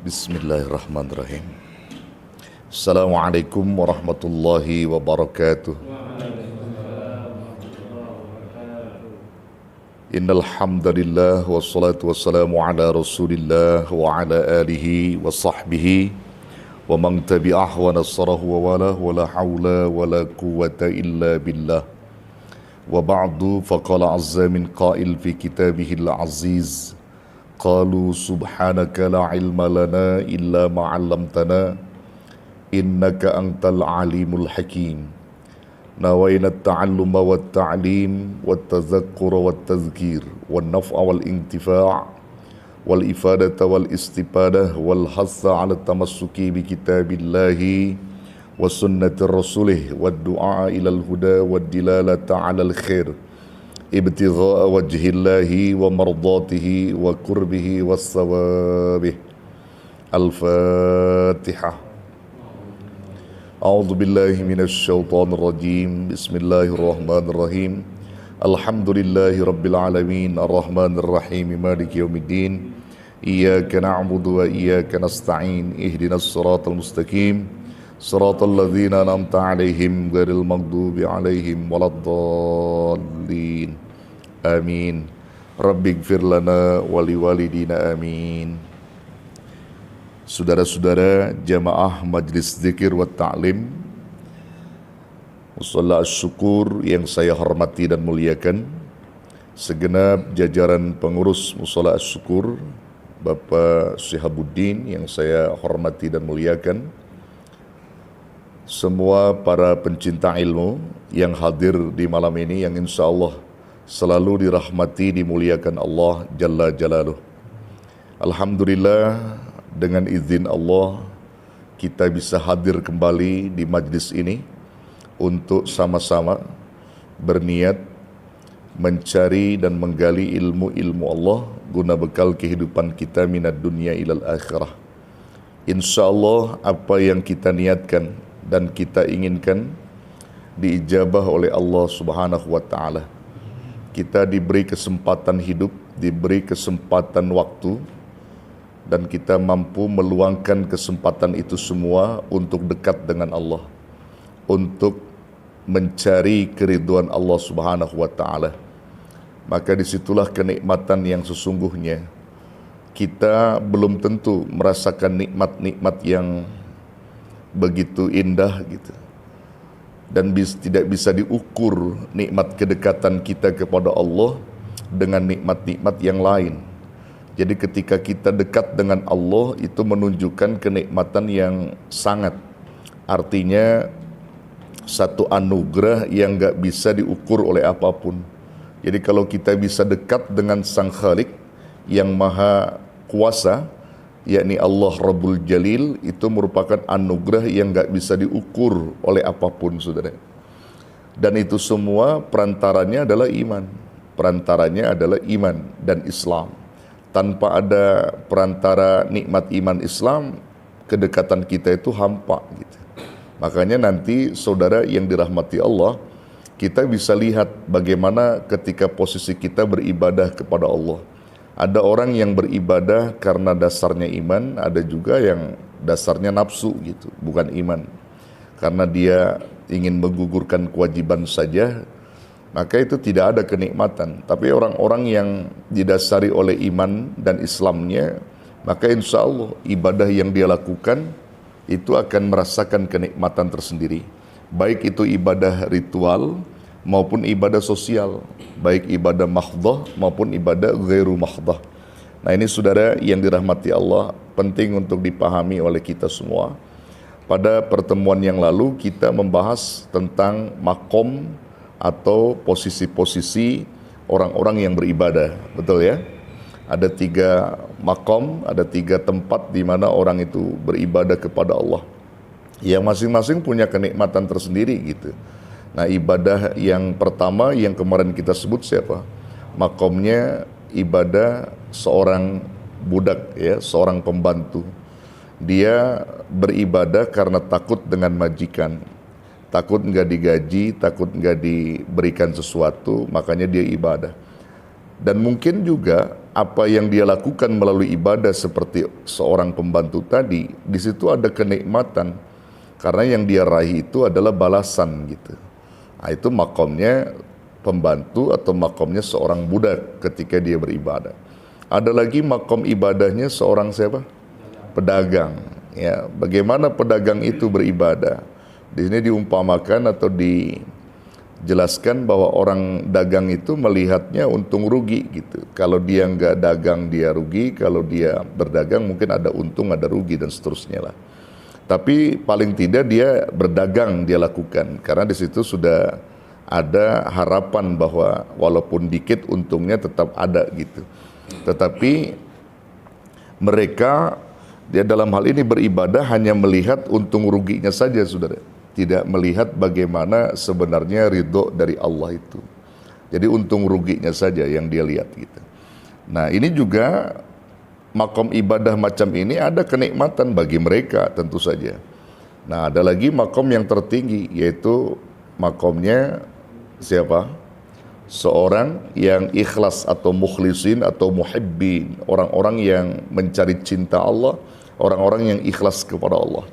Bismillahirrahmanirrahim. Assalamualaikum warahmatullahi wabarakatuh. Innal hamdalillah wassalatu wassalamu ala Rasulillah wa ala alihi wa sahbihi wa man tabi'ah wa nasarahu wa walah wa la hawla wa la quwwata illa billah. Wa ba'du faqala azza min qail fi kitabihil aziz. Qalu subhanaka la ilma lana illa ma 'allamtana innaka antal alimul hakim. Nawayna at-ta'alluma wat-ta'lim wat-tazakkura wat-tazkir wan-naf'a wal-intifa' wal-ifadata wal-istifadah wal-hassa 'ala at-tamassuki bi kitabillahi wa sunnati rasulih wad-du'a ila al-huda wad-dilalata 'ala al-khair ibtigha'a wajhillahi wa mardatihi wa qurbihi was-sawabih. Al-Fatihah. A'udzu billahi minasy syaithanir rajim. Bismillahirrahmanirrahim. Alhamdulillahi rabbil alamin arrahmanir rahim maliki yaumiddin. Iyyaka na'budu wa iyyaka nasta'in. Ihdinas siratal mustaqim. Siratal ladzina an'amta 'alaihim ghairil maghdubi 'alaihim waladdallin. Amin. Rabbighfir lana wa liwalidina amin. Saudara-saudara jamaah Majlis Zikir wa Ta'lim, musalla syukur yang saya hormati dan muliakan, segenap jajaran pengurus musalla syukur, Bapak Syihabuddin yang saya hormati dan muliakan, semua para pencinta ilmu yang hadir di malam ini yang insya Allah selalu dirahmati, dimuliakan Allah Jalla Jalaluh. Alhamdulillah, dengan izin Allah kita bisa hadir kembali di majlis ini untuk sama-sama berniat mencari dan menggali ilmu-ilmu Allah guna bekal kehidupan kita minad dunia ilal akhirah. Insya Allah apa yang kita niatkan dan kita inginkan diijabah oleh Allah Subhanahu wa Ta'ala. Kita diberi kesempatan hidup, diberi kesempatan waktu, dan kita mampu meluangkan kesempatan itu semua untuk dekat dengan Allah, untuk mencari keridhaan Allah Subhanahu wa Ta'ala. Maka disitulah kenikmatan yang sesungguhnya. Kita belum tentu merasakan nikmat-nikmat yang begitu indah gitu, dan tidak bisa diukur nikmat kedekatan kita kepada Allah dengan nikmat-nikmat yang lain. Jadi ketika kita dekat dengan Allah itu menunjukkan kenikmatan yang sangat, artinya satu anugerah yang gak bisa diukur oleh apapun. Jadi kalau kita bisa dekat dengan Sang Khalik yang Maha Kuasa, yakni Allah Rabbul Jalil, itu merupakan anugerah yang gak bisa diukur oleh apapun, saudara. Dan itu semua perantaranya adalah iman. Perantaranya adalah iman dan Islam. Tanpa ada perantara nikmat iman Islam, kedekatan kita itu hampa gitu. Makanya nanti saudara yang dirahmati Allah, kita bisa lihat bagaimana ketika posisi kita beribadah kepada Allah. Ada orang yang beribadah karena dasarnya iman, ada juga yang dasarnya nafsu gitu, bukan iman. Karena dia ingin menggugurkan kewajiban saja, maka itu tidak ada kenikmatan. Tapi orang-orang yang didasari oleh iman dan Islamnya, maka insya Allah ibadah yang dia lakukan itu akan merasakan kenikmatan tersendiri. Baik itu ibadah ritual maupun ibadah sosial, baik ibadah mahdhah maupun ibadah ghairu mahdhah. Nah ini saudara yang dirahmati Allah, penting untuk dipahami oleh kita semua. Pada pertemuan yang lalu kita membahas tentang makom atau posisi-posisi orang-orang yang beribadah, betul ya? Ada 3 makom, ada 3 tempat di mana orang itu beribadah kepada Allah, yang masing-masing punya kenikmatan tersendiri gitu. Nah ibadah yang pertama yang kemarin kita sebut siapa? Makomnya ibadah seorang budak ya, seorang pembantu. Dia beribadah karena takut dengan majikan, takut nggak digaji, takut nggak diberikan sesuatu, makanya dia ibadah. Dan mungkin juga apa yang dia lakukan melalui ibadah seperti seorang pembantu tadi, di situ ada kenikmatan karena yang dia raih itu adalah balasan gitu. Nah, itu makomnya pembantu atau makomnya seorang budak ketika dia beribadah. Ada lagi makom ibadahnya seorang siapa? Pedagang. Ya, bagaimana pedagang itu beribadah? Di sini diumpamakan atau dijelaskan bahwa orang dagang itu melihatnya untung rugi gitu. Kalau dia nggak dagang dia rugi, kalau dia berdagang mungkin ada untung, ada rugi dan seterusnya lah. Tapi paling tidak dia berdagang dia lakukan karena di situ sudah ada harapan bahwa walaupun dikit untungnya tetap ada gitu. Tetapi mereka dia dalam hal ini beribadah hanya melihat untung ruginya saja, saudara. Tidak melihat bagaimana sebenarnya ridho dari Allah itu. Jadi untung ruginya saja yang dia lihat gitu. Nah, ini juga makom ibadah macam ini ada kenikmatan bagi mereka tentu saja. Nah, ada lagi makom yang tertinggi yaitu makomnya siapa? Seorang yang ikhlas atau mukhlisin atau muhibbin, orang-orang yang mencari cinta Allah, orang-orang yang ikhlas kepada Allah.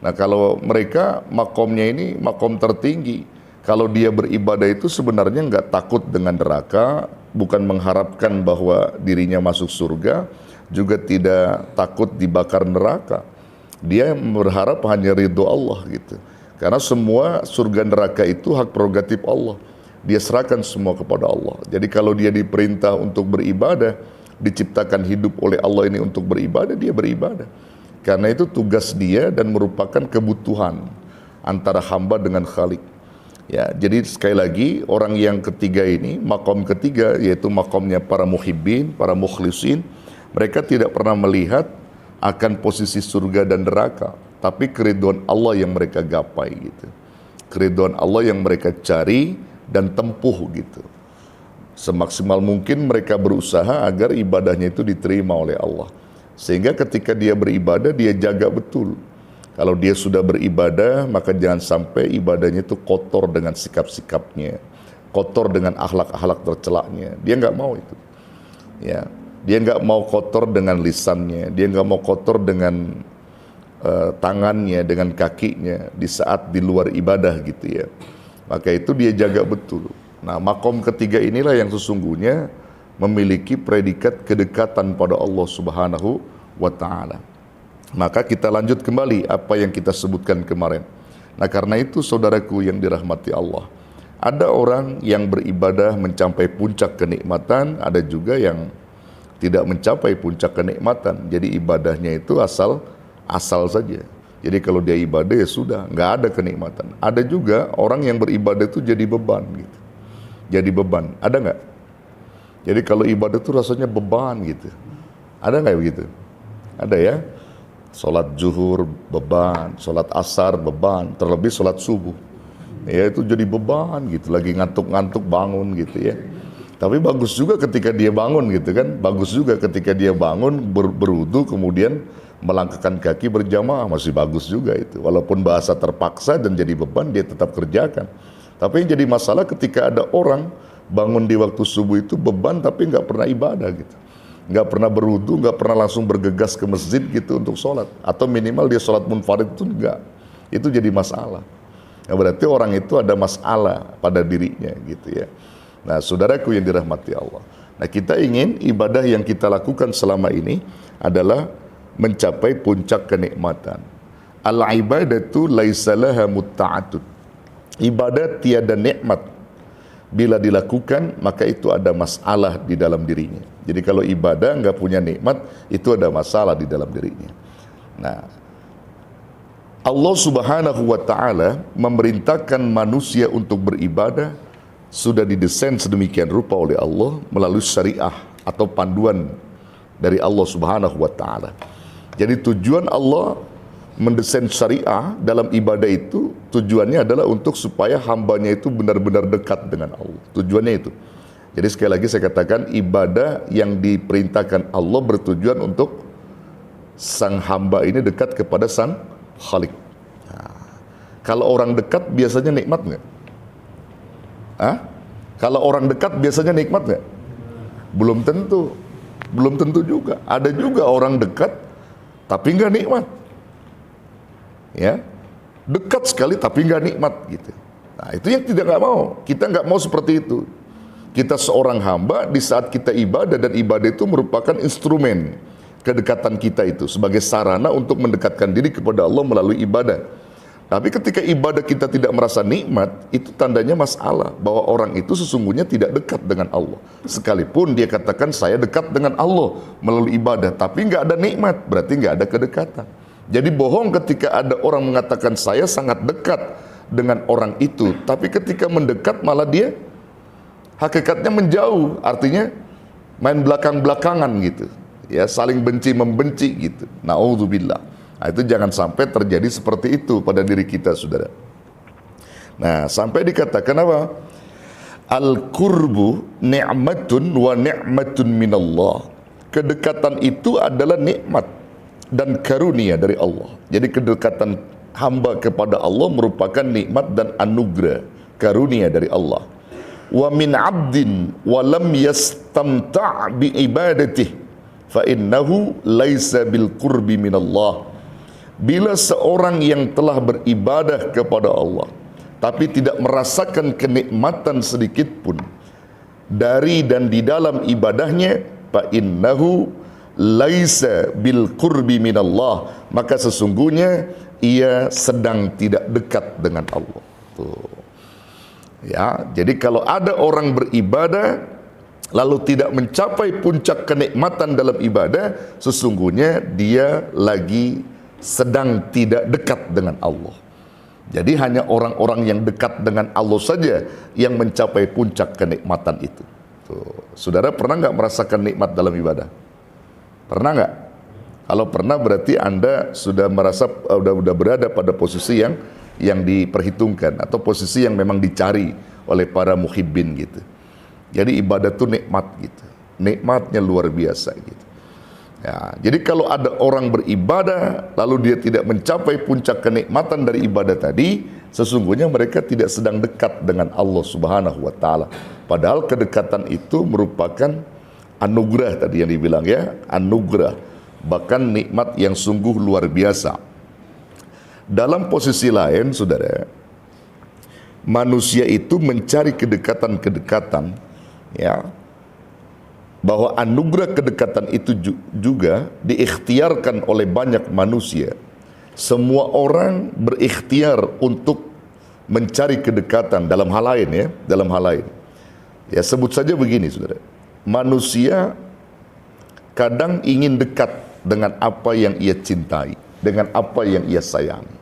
Nah, kalau mereka makomnya ini makom tertinggi. Kalau dia beribadah itu sebenarnya nggak takut dengan neraka, bukan mengharapkan bahwa dirinya masuk surga, juga tidak takut dibakar neraka. Dia berharap hanya ridho Allah gitu. Karena semua surga neraka itu hak prerogatif Allah. Dia serahkan semua kepada Allah. Jadi kalau dia diperintah untuk beribadah, diciptakan hidup oleh Allah ini untuk beribadah, dia beribadah. Karena itu tugas dia dan merupakan kebutuhan antara hamba dengan Khalik. Ya, jadi sekali lagi orang yang ketiga ini, makom ketiga yaitu makomnya para muhibbin, para mukhlisin, mereka tidak pernah melihat akan posisi surga dan neraka, tapi keridhaan Allah yang mereka gapai gitu. Keridhaan Allah yang mereka cari dan tempuh gitu. Semaksimal mungkin mereka berusaha agar ibadahnya itu diterima oleh Allah. Sehingga ketika dia beribadah, dia jaga betul. Kalau dia sudah beribadah, maka jangan sampai ibadahnya itu kotor dengan sikap-sikapnya, kotor dengan akhlak-akhlak tercelaknya. Dia nggak mau itu. Ya, dia nggak mau kotor dengan lisannya, dia nggak mau kotor dengan tangannya, dengan kakinya di saat di luar ibadah gitu ya. Maka itu dia jaga betul. Nah, makom ketiga inilah yang sesungguhnya memiliki predikat kedekatan pada Allah Subhanahu wa Ta'ala. Maka kita lanjut kembali apa yang kita sebutkan kemarin. Nah, karena itu saudaraku yang dirahmati Allah, ada orang yang beribadah mencapai puncak kenikmatan, ada juga yang tidak mencapai puncak kenikmatan. Jadi ibadahnya itu asal saja. Jadi kalau dia ibadah ya sudah, nggak ada kenikmatan. Ada juga orang yang beribadah itu jadi beban gitu. Jadi beban, ada nggak? Jadi kalau ibadah itu rasanya beban gitu. Ada nggak begitu? Ada ya. Sholat zuhur beban, sholat asar beban, terlebih sholat subuh. Ya itu jadi beban gitu, lagi ngantuk-ngantuk bangun gitu ya. Tapi bagus juga ketika dia bangun gitu kan. Bagus juga ketika dia bangun berwudu kemudian melangkahkan kaki berjamaah, masih bagus juga itu. Walaupun bahasa terpaksa dan jadi beban dia tetap kerjakan. Tapi yang jadi masalah ketika ada orang bangun di waktu subuh itu beban tapi nggak pernah ibadah gitu, nggak pernah berwudu, nggak pernah langsung bergegas ke masjid gitu untuk sholat, atau minimal dia sholat munfarid itu enggak, itu jadi masalah. Ya, berarti orang itu ada masalah pada dirinya gitu ya. Nah, saudaraku yang dirahmati Allah, nah kita ingin ibadah yang kita lakukan selama ini adalah mencapai puncak kenikmatan. Al-ibadatu laisa laha mutta'atun. Ibadah tiada nikmat. Bila dilakukan, maka itu ada masalah di dalam dirinya. Jadi kalau ibadah nggak punya nikmat, itu ada masalah di dalam dirinya. Nah, Allah Subhanahu wa Ta'ala memerintahkan manusia untuk beribadah sudah didesain sedemikian rupa oleh Allah melalui syariah atau panduan dari Allah Subhanahu wa Ta'ala. Jadi tujuan Allah mendesain syariah dalam ibadah itu tujuannya adalah untuk supaya hambanya itu benar-benar dekat dengan Allah. Tujuannya itu. Jadi sekali lagi saya katakan ibadah yang diperintahkan Allah bertujuan untuk sang hamba ini dekat kepada sang Khalik. Nah, kalau orang dekat biasanya nikmat nggak? Kalau orang dekat biasanya nikmat nggak? Belum tentu. Belum tentu juga. Ada juga orang dekat tapi nggak nikmat. Ya, dekat sekali tapi nggak nikmat gitu. Nah, itu yang nggak mau. Kita nggak mau seperti itu. Kita seorang hamba di saat kita ibadah, dan ibadah itu merupakan instrumen kedekatan kita itu sebagai sarana untuk mendekatkan diri kepada Allah melalui ibadah. Tapi ketika ibadah kita tidak merasa nikmat, itu tandanya masalah, bahwa orang itu sesungguhnya tidak dekat dengan Allah. Sekalipun dia katakan saya dekat dengan Allah melalui ibadah, tapi nggak ada nikmat, berarti nggak ada kedekatan. Jadi bohong ketika ada orang mengatakan saya sangat dekat dengan orang itu, tapi ketika mendekat malah dia hakikatnya menjauh, artinya main belakang-belakangan gitu. Ya, saling benci membenci gitu. Na'udzubillah. Nah, itu jangan sampai terjadi seperti itu pada diri kita, saudara. Nah, sampai dikatakan apa? Al-qurbu ni'matun wa ni'matun minallah. Kedekatan itu adalah nikmat dan karunia dari Allah. Jadi kedekatan hamba kepada Allah merupakan nikmat dan anugerah, karunia dari Allah. Wa min 'abdin wa lam yastamta' bi ibadatihi fa innahu laisa bil qurbi minallah. Bila seorang yang telah beribadah kepada Allah tapi tidak merasakan kenikmatan sedikit pun dari dan di dalam ibadahnya, fa innahu laisa bil qurbi minallah, maka sesungguhnya ia sedang tidak dekat dengan Allah. Tuh. Ya, jadi kalau ada orang beribadah lalu tidak mencapai puncak kenikmatan dalam ibadah, sesungguhnya dia lagi sedang tidak dekat dengan Allah. Jadi hanya orang-orang yang dekat dengan Allah saja yang mencapai puncak kenikmatan itu. Tuh. Saudara pernah nggak merasakan nikmat dalam ibadah? Pernah nggak? Kalau pernah berarti Anda sudah merasa udah berada pada posisi yang diperhitungkan atau posisi yang memang dicari oleh para muhibbin gitu. Jadi ibadah itu nikmat gitu. Nikmatnya luar biasa gitu. Ya, jadi kalau ada orang beribadah lalu dia tidak mencapai puncak kenikmatan dari ibadah tadi, sesungguhnya mereka tidak sedang dekat dengan Allah Subhanahu wa taala. Padahal kedekatan itu merupakan anugerah tadi yang dibilang ya, anugerah, bahkan nikmat yang sungguh luar biasa. Dalam posisi lain, saudara, manusia itu mencari kedekatan-kedekatan, ya, bahwa anugerah kedekatan itu juga diikhtiarkan oleh banyak manusia. Semua orang berikhtiar untuk mencari kedekatan dalam hal lain ya, dalam hal lain. Ya, sebut saja begini, saudara. Manusia kadang ingin dekat dengan apa yang ia cintai, dengan apa yang ia sayangi.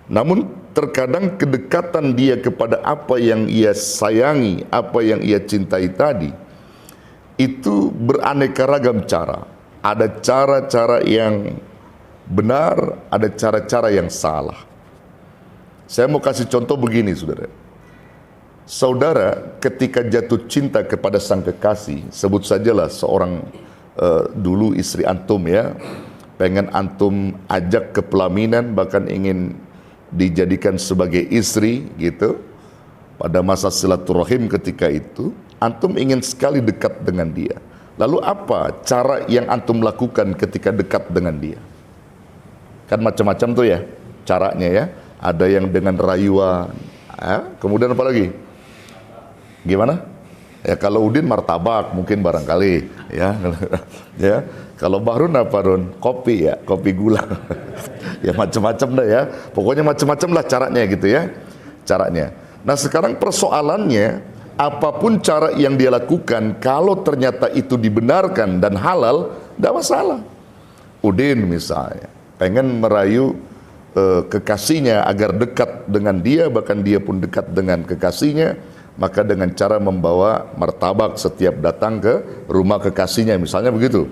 Namun terkadang kedekatan dia kepada apa yang ia sayangi, apa yang ia cintai tadi, itu beraneka ragam cara. Ada cara-cara yang benar, ada cara-cara yang salah. Saya mau kasih contoh begini, saudara. Saudara ketika jatuh cinta kepada sang kekasih, sebut sajalah seorang dulu istri antum ya, pengen antum ajak ke pelaminan, bahkan ingin dijadikan sebagai istri gitu. Pada masa silaturahim ketika itu, antum ingin sekali dekat dengan dia. Lalu apa cara yang antum lakukan ketika dekat dengan dia? Kan macam-macam tuh ya caranya ya. Ada yang dengan rayuan, kemudian apa lagi? Gimana? Ya kalau Udin martabak mungkin barangkali ya. Ya. Kalau Bahrun apa, Run? Kopi ya, kopi gula. Ya macam-macam dah ya. Pokoknya macam-macam lah caranya gitu ya. Caranya. Nah sekarang persoalannya, apapun cara yang dia lakukan, kalau ternyata itu dibenarkan dan halal, tidak masalah. Udin misalnya pengen merayu kekasihnya agar dekat dengan dia, bahkan dia pun dekat dengan kekasihnya, maka dengan cara membawa martabak setiap datang ke rumah kekasihnya, misalnya begitu.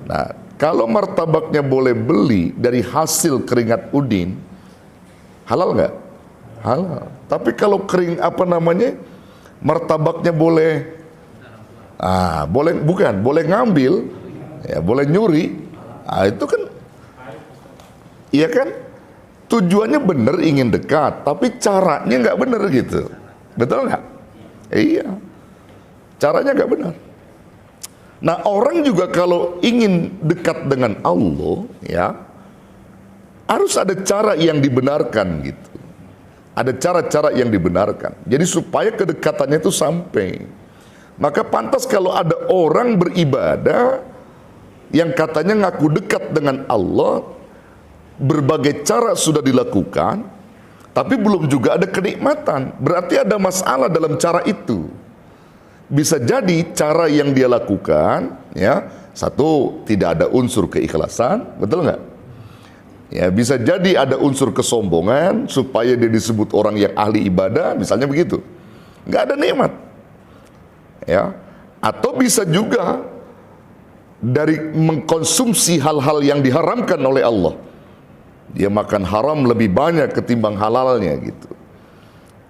Nah, kalau martabaknya boleh beli dari hasil keringat Udin, halal nggak? Halal. Tapi kalau martabaknya boleh, boleh bukan, boleh ngambil, ya boleh nyuri, itu kan, iya kan, tujuannya benar ingin dekat, tapi caranya nggak benar gitu, betul nggak? Iya, caranya nggak benar. Nah, orang juga kalau ingin dekat dengan Allah, ya, harus ada cara yang dibenarkan gitu. Ada cara-cara yang dibenarkan. Jadi supaya kedekatannya itu sampai. Maka pantas kalau ada orang beribadah yang katanya ngaku dekat dengan Allah, berbagai cara sudah dilakukan, tapi belum juga ada kenikmatan. Berarti ada masalah dalam cara itu. Bisa jadi cara yang dia lakukan, ya, satu, tidak ada unsur keikhlasan, betul nggak? Ya, bisa jadi ada unsur kesombongan supaya dia disebut orang yang ahli ibadah, misalnya begitu. Nggak ada nikmat. Ya, atau bisa juga dari mengkonsumsi hal-hal yang diharamkan oleh Allah. Dia makan haram lebih banyak ketimbang halalnya gitu.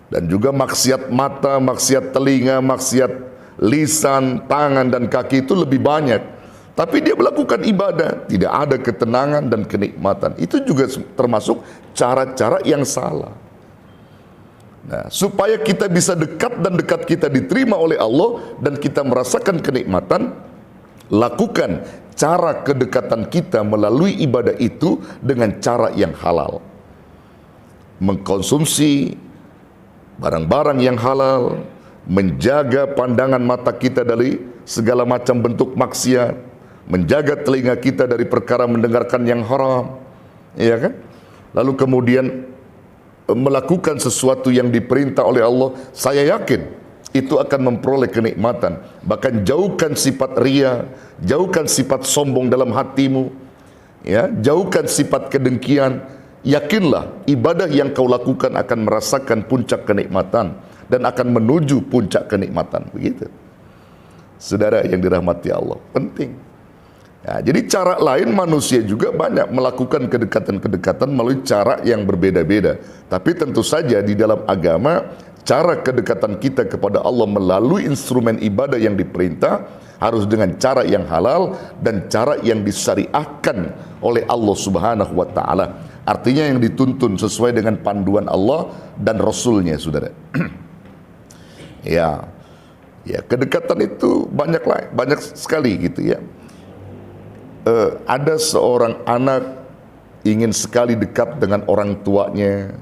Dan juga maksiat mata, maksiat telinga, maksiat lisan, tangan dan kaki itu lebih banyak. Tapi dia melakukan ibadah, tidak ada ketenangan dan kenikmatan. Itu juga termasuk cara-cara yang salah. Nah, supaya kita bisa dekat dan dekat kita diterima oleh Allah dan kita merasakan kenikmatan, lakukan cara kedekatan kita melalui ibadah itu dengan cara yang halal. Mengkonsumsi barang-barang yang halal, menjaga pandangan mata kita dari segala macam bentuk maksiat, menjaga telinga kita dari perkara mendengarkan yang haram, ya kan? Lalu kemudian melakukan sesuatu yang diperintah oleh Allah. Saya yakin itu akan memperoleh kenikmatan. Bahkan jauhkan sifat ria, jauhkan sifat sombong dalam hatimu, ya, jauhkan sifat kedengkian. Yakinlah ibadah yang kau lakukan akan merasakan puncak kenikmatan dan akan menuju puncak kenikmatan. Begitu, saudara yang dirahmati Allah, penting. Ya, jadi cara lain manusia juga banyak melakukan kedekatan-kedekatan melalui cara yang berbeda-beda. Tapi tentu saja di dalam agama, cara kedekatan kita kepada Allah melalui instrumen ibadah yang diperintah harus dengan cara yang halal dan cara yang disyariahkan oleh Allah Subhanahu wa taala. Artinya yang dituntun sesuai dengan panduan Allah dan Rasulnya, saudara. Ya, kedekatan itu banyak sekali gitu ya. Ada seorang anak ingin sekali dekat dengan orang tuanya,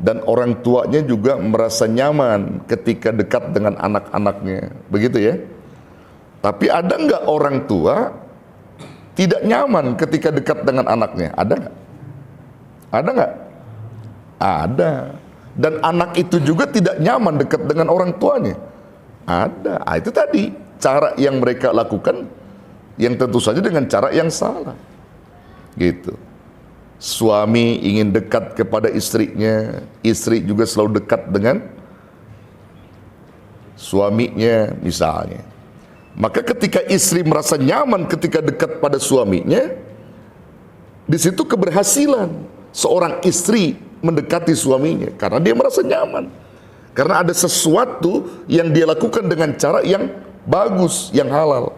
dan orang tuanya juga merasa nyaman ketika dekat dengan anak-anaknya, begitu ya. Tapi ada nggak orang tua tidak nyaman ketika dekat dengan anaknya? Ada nggak? Ada nggak? Ada. Dan anak itu juga tidak nyaman dekat dengan orang tuanya. Ada. Itu tadi cara yang mereka lakukan, yang tentu saja dengan cara yang salah. Gitu. Suami ingin dekat kepada istrinya, istri juga selalu dekat dengan suaminya misalnya. Maka ketika istri merasa nyaman ketika dekat pada suaminya, di situ keberhasilan seorang istri mendekati suaminya karena dia merasa nyaman. Karena ada sesuatu yang dia lakukan dengan cara yang bagus, yang halal.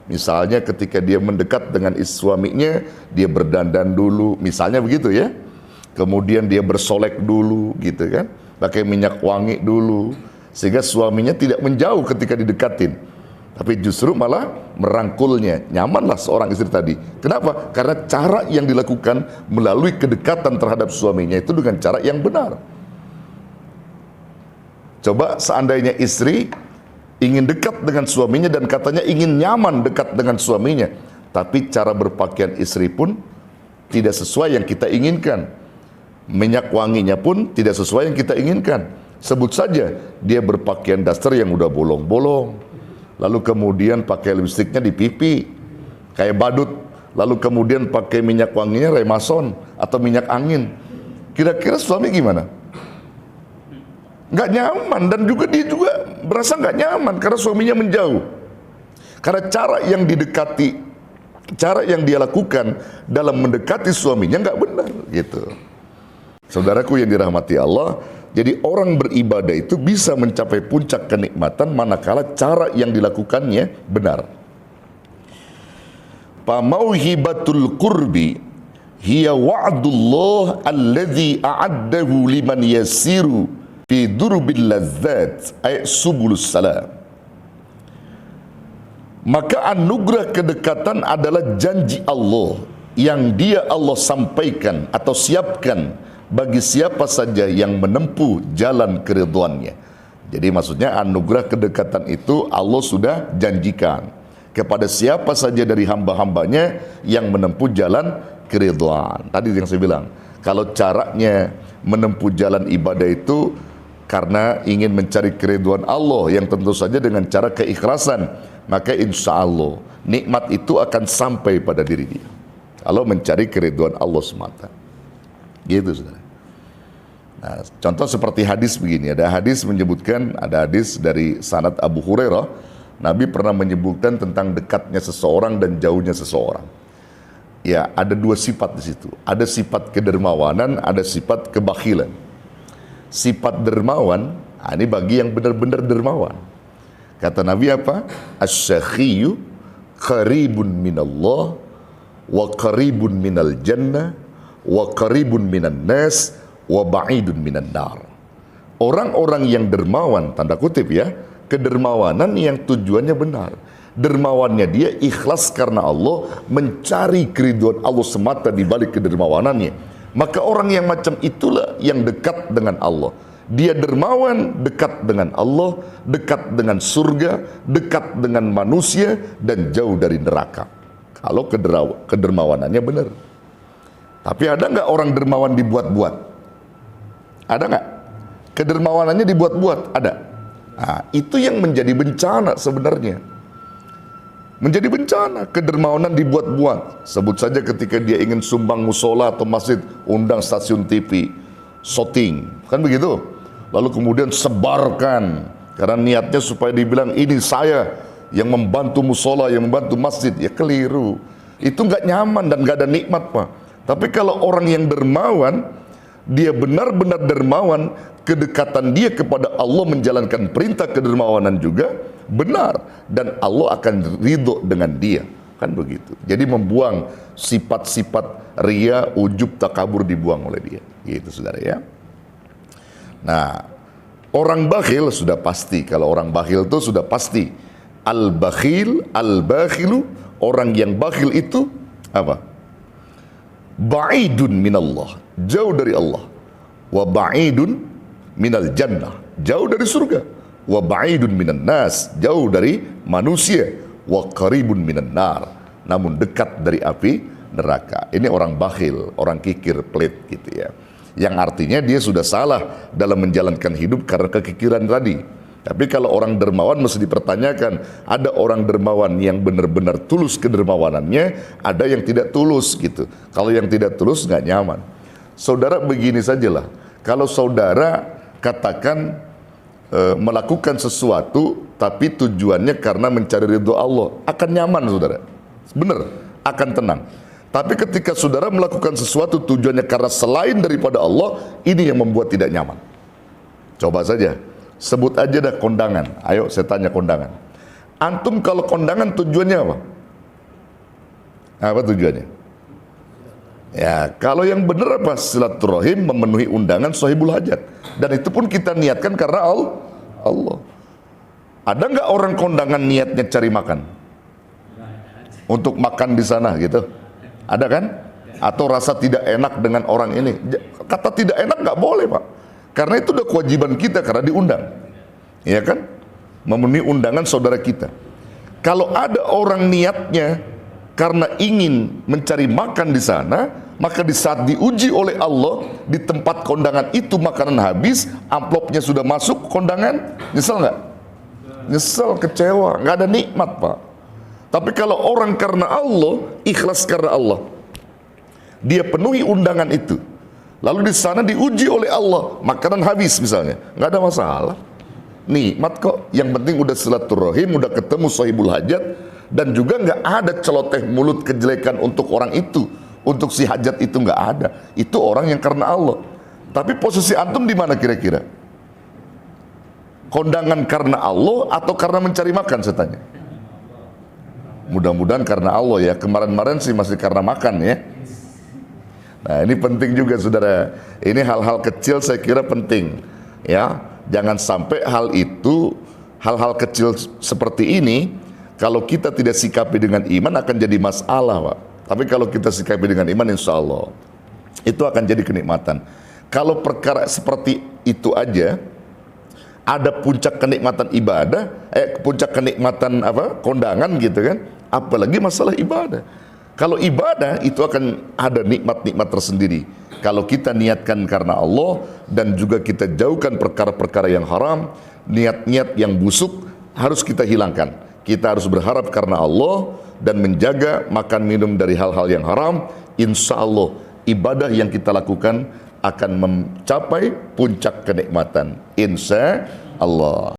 Misalnya ketika dia mendekat dengan suaminya, dia berdandan dulu, misalnya begitu ya. Kemudian dia bersolek dulu gitu kan, pakai minyak wangi dulu, sehingga suaminya tidak menjauh ketika didekatin, tapi justru malah merangkulnya. Nyamanlah seorang istri tadi. Kenapa? Karena cara yang dilakukan melalui kedekatan terhadap suaminya itu dengan cara yang benar. Coba seandainya istri ingin dekat dengan suaminya dan katanya ingin nyaman dekat dengan suaminya, tapi cara berpakaian istri pun tidak sesuai yang kita inginkan, minyak wanginya pun tidak sesuai yang kita inginkan. Sebut saja dia berpakaian daster yang udah bolong-bolong, lalu kemudian pakai lipstiknya di pipi kayak badut, lalu kemudian pakai minyak wanginya Remason atau minyak angin. Kira-kira suami gimana? Nggak nyaman, dan juga dia juga merasa nggak nyaman karena suaminya menjauh. Karena cara yang didekati, cara yang dia lakukan dalam mendekati suaminya nggak benar gitu. Saudaraku yang dirahmati Allah, jadi orang beribadah itu bisa mencapai puncak kenikmatan manakala cara yang dilakukannya benar. Pamauhibatul qurbi hiya wa'dullah alladzi a'addahu liman yasiru fi durbil lazzat ay subulus salam. Maka anugerah kedekatan adalah janji Allah yang dia Allah sampaikan atau siapkan bagi siapa saja yang menempuh jalan keridhaan-Nya. Jadi maksudnya anugerah kedekatan itu Allah sudah janjikan kepada siapa saja dari hamba-hambanya yang menempuh jalan keridhaan. Tadi yang saya bilang, kalau caranya menempuh jalan ibadah itu karena ingin mencari keridhaan Allah yang tentu saja dengan cara keikhlasan, maka insya Allah nikmat itu akan sampai pada diri dia kalau mencari keridhaan Allah semata. Gitu saudara. Nah, contoh seperti hadis begini, ada hadis menyebutkan, ada hadis dari sanad Abu Hurairah, Nabi pernah menyebutkan tentang dekatnya seseorang dan jauhnya seseorang. Ya, ada dua sifat di situ. Ada sifat kedermawanan, ada sifat kebakhilan. Sifat dermawan, ini bagi yang benar-benar dermawan. Kata Nabi apa? Asy-syakhiyu qaribun minallah wa qaribun minal jannah wa qaribun minan nas wa ba'idun minan nar. Orang-orang yang dermawan, tanda kutip ya, kedermawanan yang tujuannya benar. Dermawannya dia ikhlas karena Allah, mencari keridhaan Allah semata di balik kedermawanannya. Maka orang yang macam itulah yang dekat dengan Allah. Dia dermawan, dekat dengan Allah, dekat dengan surga, dekat dengan manusia, dan jauh dari neraka. Kalau kedermawanannya benar. Tapi ada nggak orang dermawan dibuat-buat? Ada nggak? Kedermawanannya dibuat-buat? Ada. Nah, itu yang menjadi bencana sebenarnya. Menjadi bencana, kedermawanan dibuat-buat. Sebut saja ketika dia ingin sumbang musola atau masjid, undang stasiun TV, shooting, kan begitu. Lalu kemudian sebarkan, karena niatnya supaya dibilang ini saya yang membantu musola, yang membantu masjid. Ya keliru. Itu nggak nyaman dan nggak ada nikmat, Pak. Tapi kalau orang yang dermawan, dia benar-benar dermawan, kedekatan dia kepada Allah menjalankan perintah kedermawanan juga benar, dan Allah akan ridho dengan dia, kan begitu. Jadi membuang sifat-sifat ria, ujub, takabur dibuang oleh dia, gitu saudara ya. Nah, orang bakhil sudah pasti, kalau orang bakhil itu sudah pasti al-bakhil, al-bakhilu, orang yang bakhil itu apa? Ba'idun minallah, jauh dari Allah, wa ba'idun minal jannah, jauh dari surga, wa ba'idun minan nas, jauh dari manusia, wa qaribun minan nar, namun dekat dari api neraka. Ini orang bakhil, orang kikir, pelit gitu ya. Yang artinya dia sudah salah dalam menjalankan hidup karena kekikiran tadi. Tapi kalau orang dermawan mesti dipertanyakan, ada orang dermawan yang benar-benar tulus kedermawanannya, ada yang tidak tulus gitu. Kalau yang tidak tulus nggak nyaman. Saudara begini sajalah, kalau saudara katakan melakukan sesuatu tapi tujuannya karena mencari ridho Allah, akan nyaman saudara, benar, akan tenang. Tapi ketika saudara melakukan sesuatu tujuannya karena selain daripada Allah, ini yang membuat tidak nyaman. Coba saja, sebut aja dah kondangan. Ayo saya tanya kondangan. Antum kalau kondangan tujuannya apa? Apa tujuannya? Ya, kalau yang benar apa? Silaturahim, memenuhi undangan sahibul hajat. Dan itu pun kita niatkan karena Allah. Ada nggak orang kondangan niatnya cari makan? Untuk makan di sana gitu? Ada kan? Atau rasa tidak enak dengan orang ini? Kata tidak enak nggak boleh, Pak. Karena itu udah kewajiban kita karena diundang. Ya kan? Memenuhi undangan saudara kita. Kalau ada orang niatnya karena ingin mencari makan di sana, maka di saat diuji oleh Allah di tempat kondangan itu makanan habis, amplopnya sudah masuk kondangan, nyesel nggak? Nyesel, kecewa, nggak ada nikmat, Pak. Tapi kalau orang karena Allah, ikhlas karena Allah, dia penuhi undangan itu, lalu di sana diuji oleh Allah, makanan habis misalnya, nggak ada masalah, nikmat kok. Yang penting udah silaturahim, udah ketemu sahibul hajat, dan juga nggak ada celoteh mulut kejelekan untuk orang itu, untuk si hajat itu nggak ada. Itu orang yang karena Allah. Tapi posisi antum di mana kira-kira? Kondangan karena Allah atau karena mencari makan, saya tanya. Mudah-mudahan karena Allah ya. Kemarin-kemarin sih masih karena makan ya. Nah ini penting juga saudara. Ini hal-hal kecil saya kira penting ya. Jangan sampai hal itu, hal-hal kecil seperti ini, Kalau kita tidak sikapi dengan iman akan jadi masalah, Pak. Tapi kalau kita sikapi dengan iman, insya Allah itu akan jadi kenikmatan. Kalau perkara seperti itu aja, ada puncak kenikmatan ibadah, puncak kenikmatan kondangan gitu kan, apalagi masalah ibadah. Kalau ibadah itu akan ada nikmat-nikmat tersendiri. Kalau kita niatkan karena Allah dan juga kita jauhkan perkara-perkara yang haram, niat-niat yang busuk harus kita hilangkan. Kita harus berharap karena Allah dan menjaga makan minum dari hal-hal yang haram. Insya Allah ibadah yang kita lakukan akan mencapai puncak kenikmatan. Insya Allah.